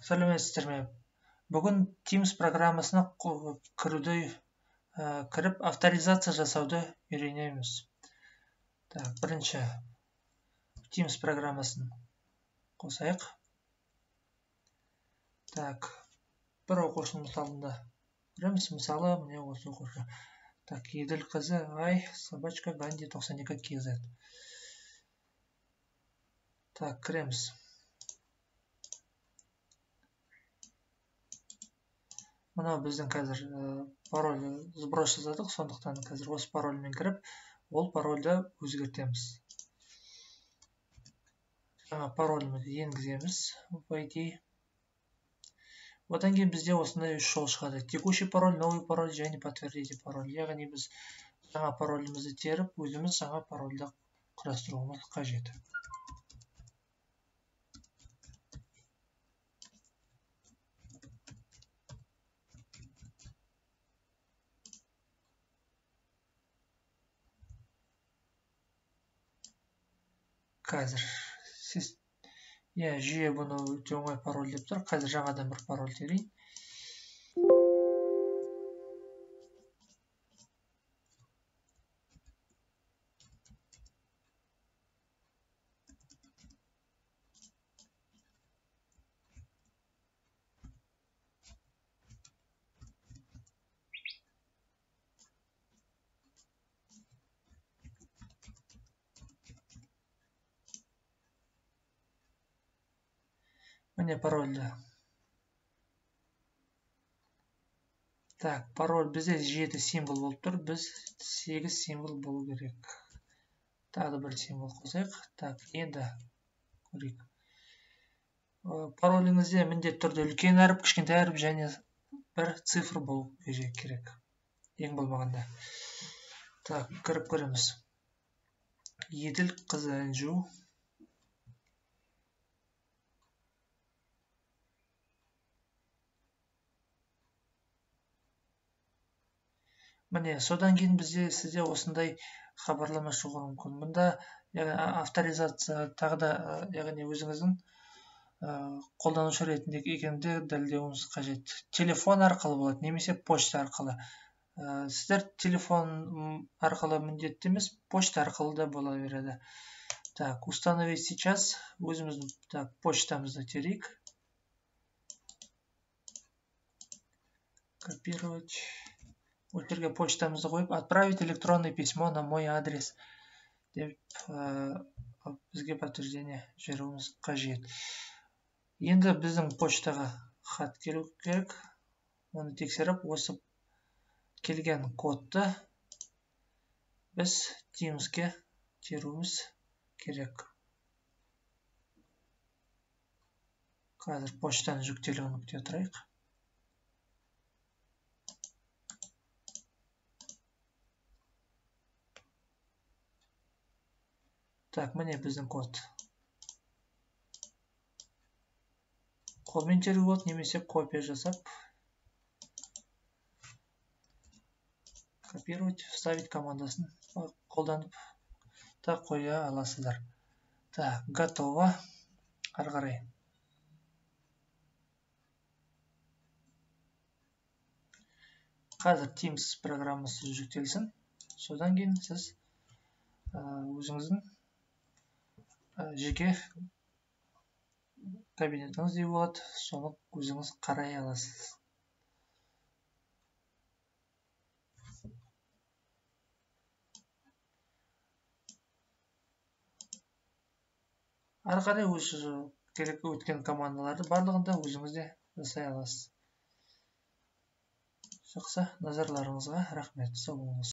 Сәлеметсіздер ме? Бүгін Teams программасына кіріп авторизация жасауды үйренеміз. Так, бірінші Teams программасын қосайық. Так, бір оқушының мысалында көреміз. Мысалы, міне осы оқушы. Так, Еділ қызы ай собачка Ганди 92 kz. Так, кіреміз. Мынау біздің қазір пароль сброс жасадық, сондықтан қазір осы парольмен кіріп, ол парольді өзгертеміз. Жаңа парольімізді енгіземіз. Войти. Одан кейін бізде осындай үш жол шығады. Текущий пароль, новый пароль және подтвердите пароль. Яғни біз жаңа паролімізді теріп, өзіміз жаңа парольді құрастыруымыз қажет. Қазір жүйе бұны өте оңай пароль деп тұр. Қазір жаңадан бір пароль терейін. Міне парольді. Так, пароль бізде 7 символ болып тұр. Біз 8 символ болу керек. Тағы бір символ қосайық. Так, енді көрейік. Пароліңізде міндетті түрде үлкен әріп, кішкентай әріп және бір цифр болу керек. Ең болмағанда. Так, кіріп көреміз. Еділ қызы Анжу. Міне, содан кейін сізде осындай хабарлама шығуы мүмкін. Мұнда авторизация тағы да, яғни өзіңіздің қолданушы ретіндегі екенді дәлелдеуіңіз қажет. Телефон арқылы болады, немесе почта арқылы. Сіздер телефон арқылы міндетті емес, почта арқылы да бола береді. Так, установить сейчас. Өзіміздің почтамызды терейік. Копировать. Ол жерге почтамызды қойып, отправить электронное письмо на мой адрес деп бізге подтверждение жіберуіміз қажет. Енді біздің почтаға хат келу керек. Оны тексеріп, осы келген кодты біз Teams'ке теруіміз керек. Қазір почтаны жүктелуін күте тұрайық. Так, міне біздің код. Қолмен теру болады, немесе копия жасап, копировать, вставить командасын қолданып қоя аласыздар. Так, готово. Ары қарай. Қазір Teams программасы жүктелсін. Содан кейін сіз өзіңіздің жеке кабинетіңіз де болады, соны өзіңіз қарай аласыз. Ары қарай керек өткен командаларды барлығында өзіңіз де жасай аласыз. Жақсы, назарларыңызға рахмет. Сау болыңыз.